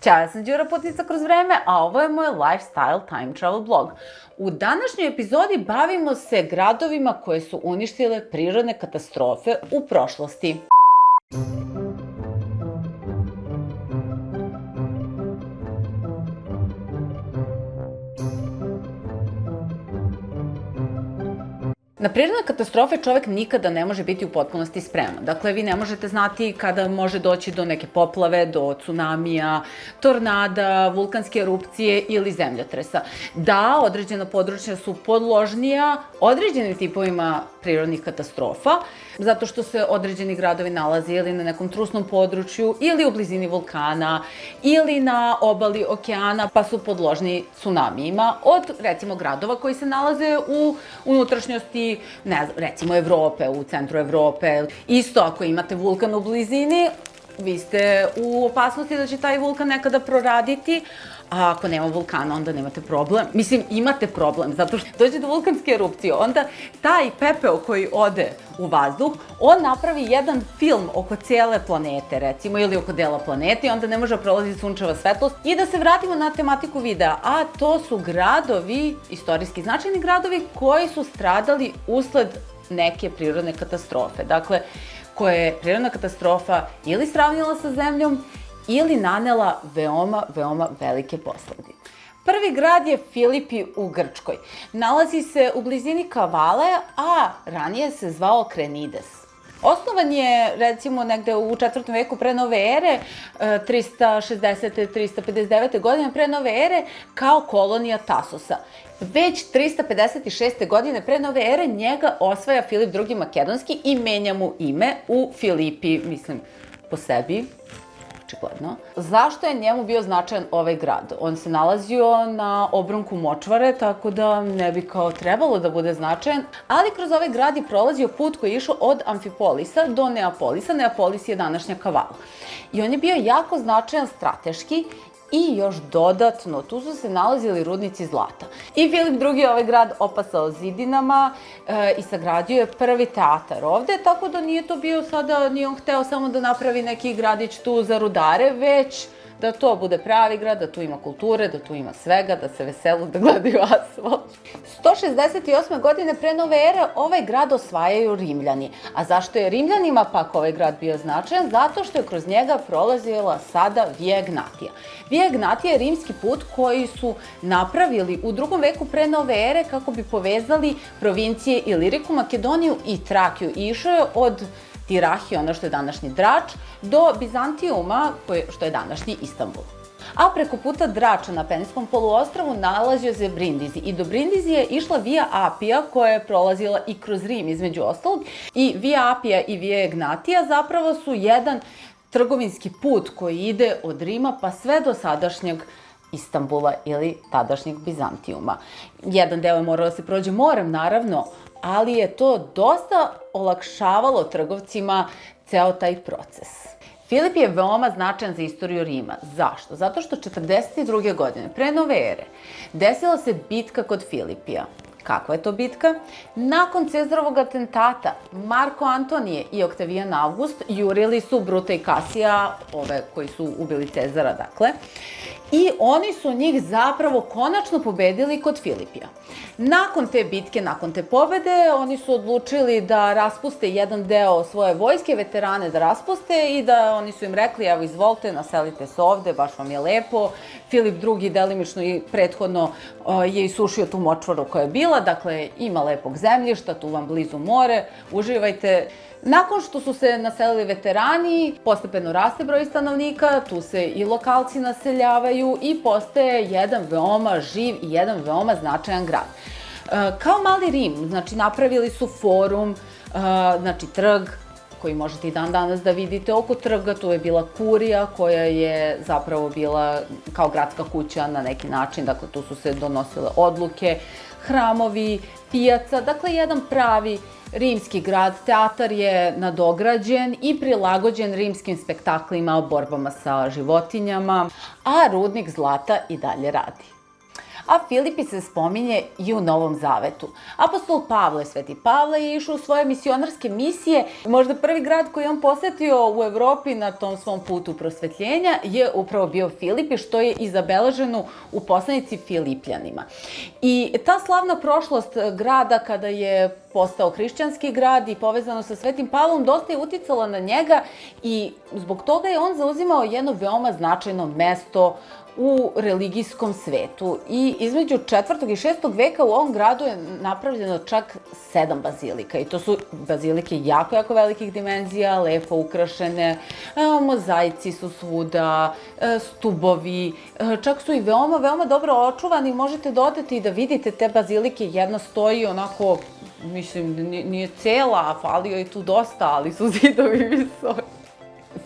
Ćao, ja sam Đura Putnica kroz vreme, a ovo je moj lifestyle time travel blog. U današnjoj epizodi bavimo se gradovima koje su uništile prirodne katastrofe u prošlosti. Na prirodne katastrofe čovek nikada ne može biti u potpunosti spreman. Dakle, vi ne možete znati kada može doći do neke poplave, do tsunamija, tornada, vulkanske erupcije ili zemljotresa. Da, određena područja su podložnija određenim tipovima prirodnih katastrofa, zato što se određeni gradovi nalaze ili na nekom trusnom području, ili u blizini vulkana, ili na obali okeana, pa su podložni tsunamijima od, recimo, gradova koji se nalaze u unutrašnjosti, ne znam, recimo Evrope, u centru Evrope. Isto, ako imate vulkan u blizini, vi ste u opasnosti da će taj vulkan nekada proraditi, a ako nema vulkana, onda nemate problem. Mislim, imate problem, zato što dođe do vulkanske erupcije, onda taj pepeo koji ode u vazduh, on napravi jedan film oko cijele planete, recimo, ili oko dela planete, i onda ne može prolaziti sunčeva svetlost. I da se vratimo na tematiku videa, a to su gradovi, istorijski značajni gradovi, koji su stradali usled neke prirodne katastrofe. Dakle, koja je prirodna katastrofa ili sravnila sa zemljom, ili nanela veoma velike posledice. Prvi grad je Filipi u Grčkoj. Nalazi se u blizini Kavale, a ranije se zvao Krenides. Osnovan je, recimo, negde u 4. veku pre nove ere, 360. 359. godine pre nove ere, kao kolonija Tasosa. Već 356. godine pre nove ere njega osvaja Filip II. Makedonski i menja mu ime u Filipi, mislim, po sebi. Očigledno. Zašto je njemu bio značajan ovaj grad? On se nalazio na obronku močvare, tako da ne bi kao trebalo da bude značajan, ali kroz ovaj grad je prolazio put koji je išao od Amfipolisa do Neapolisa. Neapolis je današnja Kavala. I on je bio jako značajan strateški i još dodatno, tu su se nalazili rudnici zlata. I Filip II. Ovaj grad opasao zidinama i sagradio je prvi teatar ovde, tako da nije to bio sada, nije on hteo samo da napravi neki gradić tu za rudare, već da to bude pravi grad, da tu ima kulture, da tu ima svega, da se veselu, da gledaju asfalt. 168. godine pre nove ere ovaj grad osvajaju Rimljani. A zašto je Rimljanima pak ovaj grad bio značajan? Zato što je kroz njega prolazila sada Via Egnatia. Via Egnatia je rimski put koji su napravili u 2. veku pre nove ere kako bi povezali provincije Iliriku, Makedoniju i Trakiju. I išao je od Tirahije, ono što je današnji Drač, do Bizantijuma, što je današnji Istanbul. A preko puta Drača na Apeninskom poluostrvu nalazio se Brindisi i do Brindisi je išla Via Apia koja je prolazila i kroz Rim između ostalog. I Via Apia i Via Egnatia zapravo su jedan trgovinski put koji ide od Rima pa sve do sadašnjeg Istanbula ili tadašnjeg Bizantijuma. Jedan deo je morao da se prođe morem, naravno, ali je to dosta olakšavalo trgovcima ceo taj proces. Filip je veoma značajan za istoriju Rima. Zašto? Zato što 42. godine pre nove ere desila se bitka kod Filipija. Kakva je to bitka? Nakon Cezarovog atentata, Marko Antonije i Oktavijan Avgust jurili su Bruta i Kasija, ove koji su ubili Cezara, dakle, i oni su njih zapravo konačno pobedili kod Filipija. Nakon te bitke, nakon te pobede, oni su odlučili da raspuste jedan deo svoje vojske, veterane da raspuste i da oni su im rekli, evo izvolite, naselite se ovde, baš vam je lepo. Filip II. Delimično i prethodno je isušio tu močvaru koja je bila, dakle ima lepog zemljišta, tu vam blizu more, uživajte. Nakon što su se naselili veterani, postepeno raste broj stanovnika, tu se i lokalci naseljavaju i postaje jedan veoma živ i jedan veoma značajan grad. Kao mali Rim, znači napravili su forum, znači trg, koji možete i dan danas da vidite oko trga, tu je bila kurija koja je zapravo bila kao gradska kuća na neki način, dakle tu su se donosile odluke, hramovi, pijaca, dakle jedan pravi rimski grad. Teatar je nadograđen i prilagođen rimskim spektaklima o borbama sa životinjama, a rudnik zlata i dalje radi. A Filipi se spominje i u Novom Zavetu. Apostol Pavle, Sveti Pavle, je išao u svoje misionarske misije. Možda prvi grad koji on posetio u Evropi na tom svom putu prosvetljenja je upravo bio Filipi, što je i zabeleženo u poslanici Filipljanima. I ta slavna prošlost grada kada je postao hrišćanski grad i povezano sa Svetim Pavlom dosta je uticala na njega i zbog toga je on zauzimao jedno veoma značajno mesto u religijskom svetu. I između 4. i 6. veka u ovom gradu je napravljeno čak 7 bazilika. I to su bazilike jako velikih dimenzija, lepo ukrašene, mozaici su svuda, stubovi, čak su i veoma dobro očuvani. Možete dodati i da vidite te bazilike, jedna stoji onako, mislim, nije cela, falio je tu dosta, ali su zidovi visoki.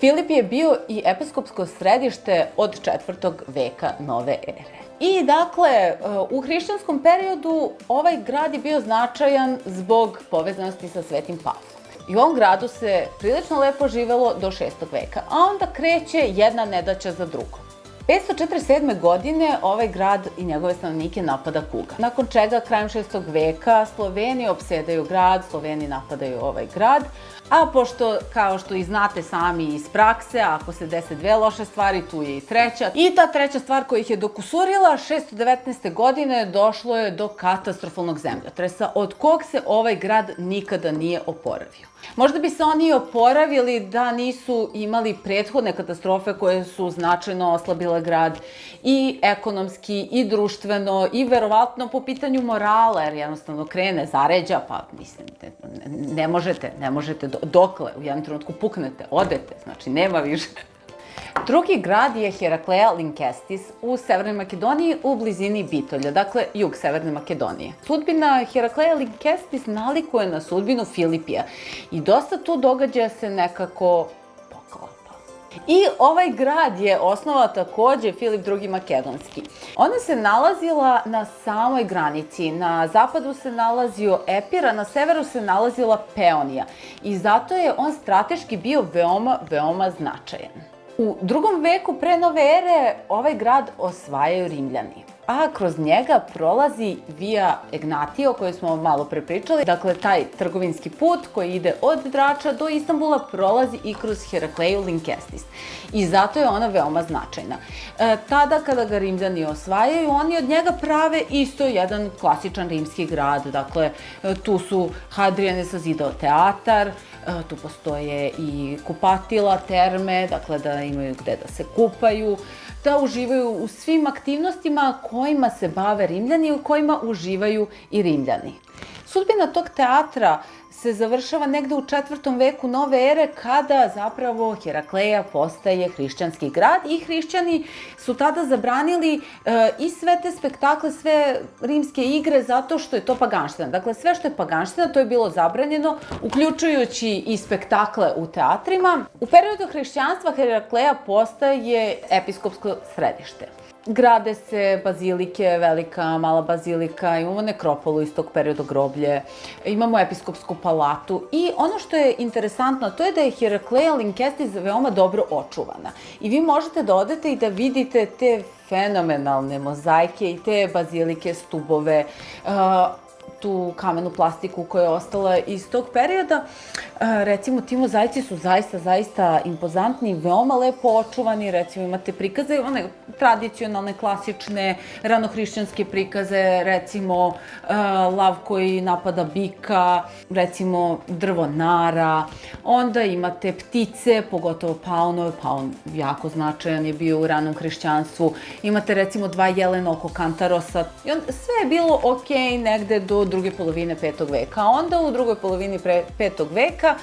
Filip je bio i episkopsko središte od 4. veka nove ere. I dakle, u hrišćanskom periodu ovaj grad je bio značajan zbog povezanosti sa Svetim Pavlom. I u ovom gradu se prilično lepo živelo do 6. veka, a onda kreće jedna nedaća za drugom. 547. godine ovaj grad i njegove stanovnike napada kuga. Nakon čega, krajem 6. veka, Sloveni opsedaju grad, Sloveni napadaju ovaj grad, a pošto, kao što i znate sami iz prakse, ako se dese dve loše stvari, tu je i treća. I ta treća stvar koja ih je dokusurila, 619. godine došlo je do katastrofalnog zemljotresa, od kog se ovaj grad nikada nije oporavio. Možda bi se oni oporavili da nisu imali prethodne katastrofe koje su značajno oslabile grad i ekonomski, i društveno, i verovatno po pitanju morala, jer jednostavno krene, zaređa, pa mislim, ne možete, dokle u jednom trenutku puknete, odete, znači nema više. Drugi grad je Herakleja Linkestis u Severnoj Makedoniji u blizini Bitolja, dakle jug Severne Makedonije. Sudbina Herakleja Linkestis nalikuje na sudbinu Filipija i dosta tu događaja se nekako poklapa. I ovaj grad je osnovao takođe Filip II. Makedonski. Ona se nalazila na samoj granici, na zapadu se nalazio Epir, a na severu se nalazila Peonija i zato je on strateški bio veoma značajan. U 2. veku pre nove ere ovaj grad osvajaju Rimljani, a kroz njega prolazi Via Egnatia o kojoj smo malo pre pričali. Dakle, taj trgovinski put koji ide od Drača do Istanbula prolazi i kroz Herakleju Linkestis. I zato je ona veoma značajna. Tada kada ga Rimljani osvajaju, oni od njega prave isto jedan klasičan rimski grad. Dakle, tu su Hadrian je sazidao teatar, tu postoje i kupatila, terme, dakle da imaju gde da se kupaju, da uživaju u svim aktivnostima kojima se bave Rimljani i u kojima uživaju i Rimljani. Sudbina tog teatra se završava negde u 4. veku nove ere kada zapravo Herakleja postaje hrišćanski grad i hrišćani su tada zabranili i sve te spektakle, sve rimske igre zato što je to paganština. Dakle, sve što je paganština to je bilo zabranjeno, uključujući i spektakle u teatrima. U periodu hrišćanstva Herakleja postaje episkopsko središte. Grade se bazilike, velika, mala bazilika, imamo nekropolu iz tog perioda, groblje, imamo episkopsku palatu i ono što je interesantno to je da je Herakleja Linkestis veoma dobro očuvana. I vi možete da odete i da vidite te fenomenalne mozaike i te bazilike, stubove, tu kamenu plastiku koja je ostala iz tog perioda. Recimo, ti mozaici su zaista impozantni, veoma lepo očuvani. Recimo, imate prikaze, one tradicionalne, klasične, ranohrišćanske prikaze, recimo lav koji napada bika, recimo drvo nara, onda imate ptice, pogotovo paunove, paun jako značajan je bio u ranom hrišćanstvu, imate recimo 2 jelena oko kantarosa, i sve je bilo okej negde do druge polovine 5. veka, a onda u drugoj polovini 5. veka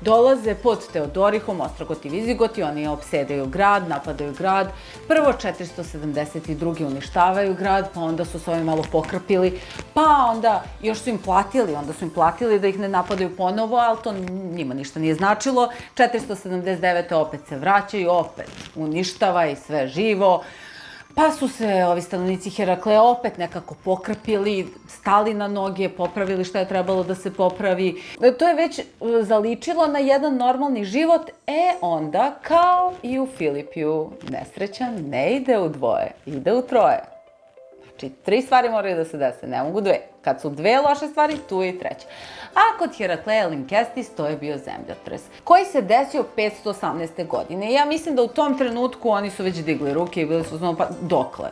dolaze pod Teodorihom, Ostrogoti i Vizigoti, oni opsedaju grad, napadaju grad. Prvo 472. uništavaju grad, pa onda su se ovi malo pokrpili, pa onda još su im platili da ih ne napadaju ponovo, ali to njima ništa nije značilo. 479. opet se vraćaju, opet uništava i sve živo. Pa su se ovi stanovnici Herakleja opet nekako pokrpili, stali na noge, popravili šta je trebalo da se popravi. To je već zaličilo na jedan normalni život, onda kao i u Filipiju, nesrećan ne ide u dvoje, ide u troje. Znači, 3 stvari moraju da se dese, ne mogu 2. Kad su 2 loše stvari, tu je i 3. A kod Herakleja Linkestis to je bio zemljotres, koji se desio 518. godine. Ja mislim da u tom trenutku oni su već digli ruke i bili su znamo, pa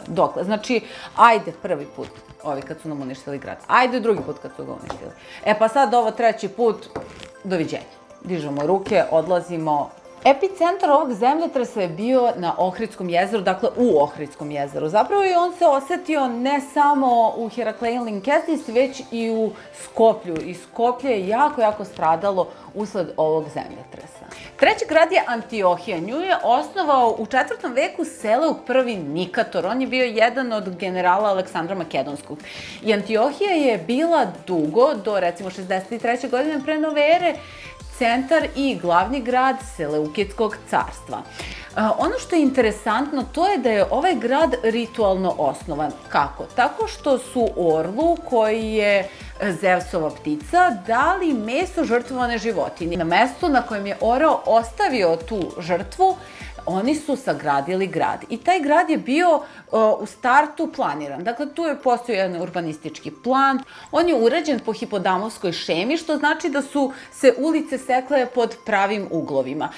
dokle. Znači, ajde prvi put, ovi kad su nam uništili grad. Ajde drugi put kad su ga uništili. Pa sad ovo 3. put, doviđenja. Dižemo ruke, odlazimo. Epicentar ovog zemljotresa je bio na Ohritskom jezeru, dakle u Ohritskom jezeru. Zapravo i on se osetio ne samo u Herakleju Linkestis, već i u Skoplju. I Skoplje je jako stradalo usled ovog zemljotresa. 3. grad je Antiohija. Nju je osnovao u 4. veku Seleuk I Nikator. On je bio jedan od generala Aleksandra Makedonskog. I Antiohija je bila dugo, do recimo 63. godine pre nove ere, centar i glavni grad Seleukidskog carstva. Ono što je interesantno, to je da je ovaj grad ritualno osnovan. Kako? Tako što su orlu, koji je Zevsova ptica, dali meso žrtvovane životinje. Na mestu na kojem je orao ostavio tu žrtvu, oni su sagradili grad. I taj grad je bio u startu planiran. Dakle, tu je postojao jedan urbanistički plan. On je urađen po hipodamovskoj šemi, što znači da su se ulice sekle pod pravim uglovima.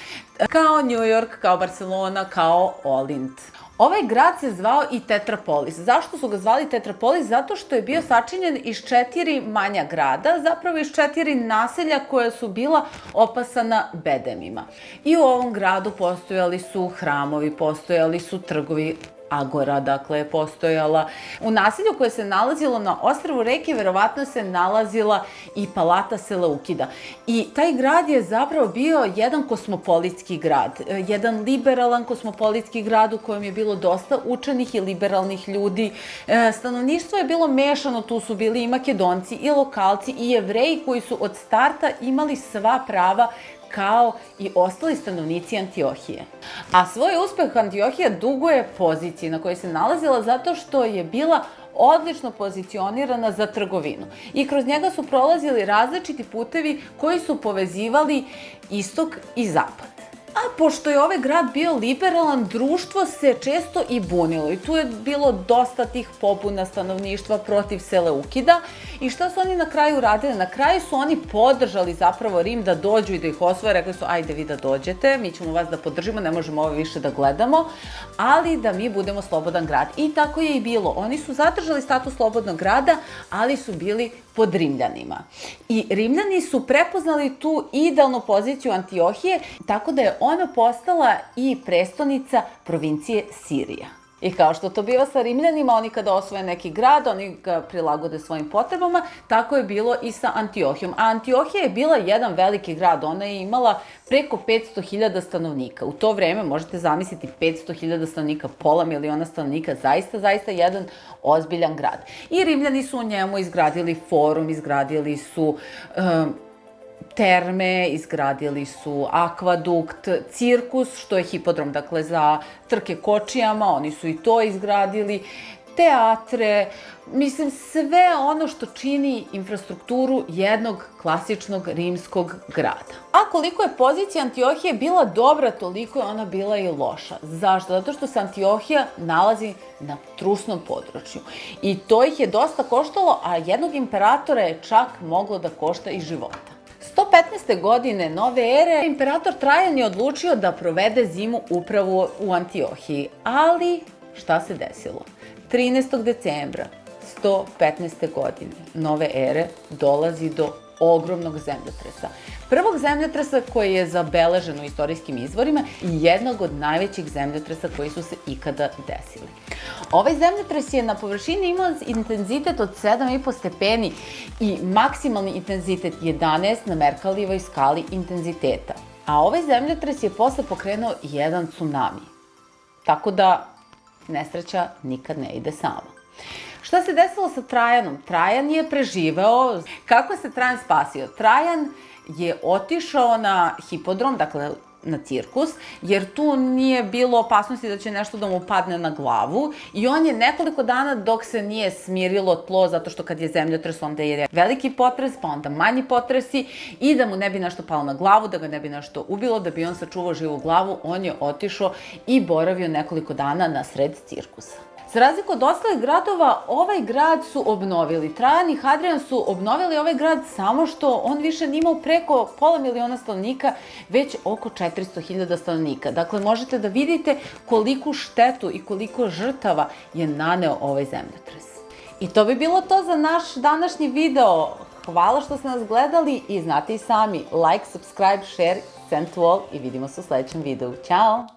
Kao New York, kao Barcelona, kao Olint. Ovaj grad se zvao i Tetrapolis. Zašto su ga zvali Tetrapolis? Zato što je bio sačinjen iz 4 manja grada, zapravo iz 4 naselja koja su bila opasana bedemima. I u ovom gradu postojali su hramovi, postojali su trgovi, agora, dakle, je postojala. U naselju koje se nalazilo na ostrvu reke, verovatno se nalazila i palata Seleukida. I taj grad je zapravo bio jedan kosmopolitski grad, jedan liberalan kosmopolitski grad u kojem je bilo dosta učenih i liberalnih ljudi. Stanovništvo je bilo mešano, tu su bili i Makedonci, i lokalci, i Jevreji koji su od starta imali sva prava kao i ostali stanovnici Antiohije. A svoj uspeh Antiohija duguje poziciji na kojoj se nalazila zato što je bila odlično pozicionirana za trgovinu. I kroz njega su prolazili različiti putevi koji su povezivali istok i zapad. A pošto je ovaj grad bio liberalan, društvo se često i bunilo i tu je bilo dosta tih pobuna stanovništva protiv Seleukida. I šta su oni na kraju radili? Na kraju su oni podržali zapravo Rim da dođu i da ih osvoje. Rekli su, ajde vi da dođete, mi ćemo vas da podržimo, ne možemo ovo više da gledamo, ali da mi budemo slobodan grad. I tako je i bilo. Oni su zadržali status slobodnog grada, ali su bili pod Rimljanima. I Rimljani su prepoznali tu idealnu poziciju Antiohije, tako da je ona postala i prestonica provincije Sirija. I kao što to biva sa Rimljanima, oni kada osvoje neki grad, oni ga prilagode svojim potrebama, tako je bilo i sa Antiohijom. A Antiohija je bila jedan veliki grad, ona je imala preko 500.000 stanovnika. U to vreme možete zamisliti 500.000 stanovnika, pola miliona stanovnika, zaista jedan ozbiljan grad. I Rimljani su u njemu izgradili forum, izgradili su terme, izgradili su akvadukt, cirkus, što je hipodrom, dakle za trke kočijama, oni su i to izgradili, teatre, mislim sve ono što čini infrastrukturu jednog klasičnog rimskog grada. A koliko je pozicija Antiohije bila dobra, toliko je ona bila i loša. Zašto? Zato što se Antiohija nalazi na trusnom području. I to ih je dosta koštalo, a jednog imperatora je čak moglo da košta i života. 115. godine nove ere, imperator Trajan je odlučio da provede zimu upravo u Antiohiji. Ali, šta se desilo? 13. decembra 115. godine nove ere dolazi do ogromnog zemljotresa. Prvog zemljotresa koji je zabeležen u istorijskim izvorima i jednog od najvećih zemljotresa koji su se ikada desili. Ovaj zemljotres je na površini imao intenzitet od 7,5 stepeni i maksimalni intenzitet 11 na Merkalijevoj skali intenziteta. A ovaj zemljotres je posle pokrenuo jedan tsunami. Tako da nesreća nikad ne ide sama. Šta se desilo sa Trajanom? Trajan je preživeo. Kako se Trajan spasio? Trajan je otišao na hipodrom, dakle na cirkus, jer tu nije bilo opasnosti da će nešto da mu padne na glavu i on je nekoliko dana dok se nije smirilo tlo, zato što kad je zemljotres onda je veliki potres, pa onda manji potresi i da mu ne bi nešto palo na glavu, da ga ne bi nešto ubilo, da bi on sačuvao živu glavu, on je otišao i boravio nekoliko dana na sred cirkusa. Za razliku od ostalih gradova, ovaj grad su obnovili. Trajan i Hadrian su obnovili ovaj grad samo što on više nije imao preko pola miliona stanovnika, već oko 400.000 stanovnika. Dakle, možete da vidite koliku štetu i koliko žrtava je naneo ovaj zemljotres. I to bi bilo to za naš današnji video. Hvala što ste nas gledali i znate i sami, like, subscribe, share, send to all i vidimo se u sledećem videu. Ćao!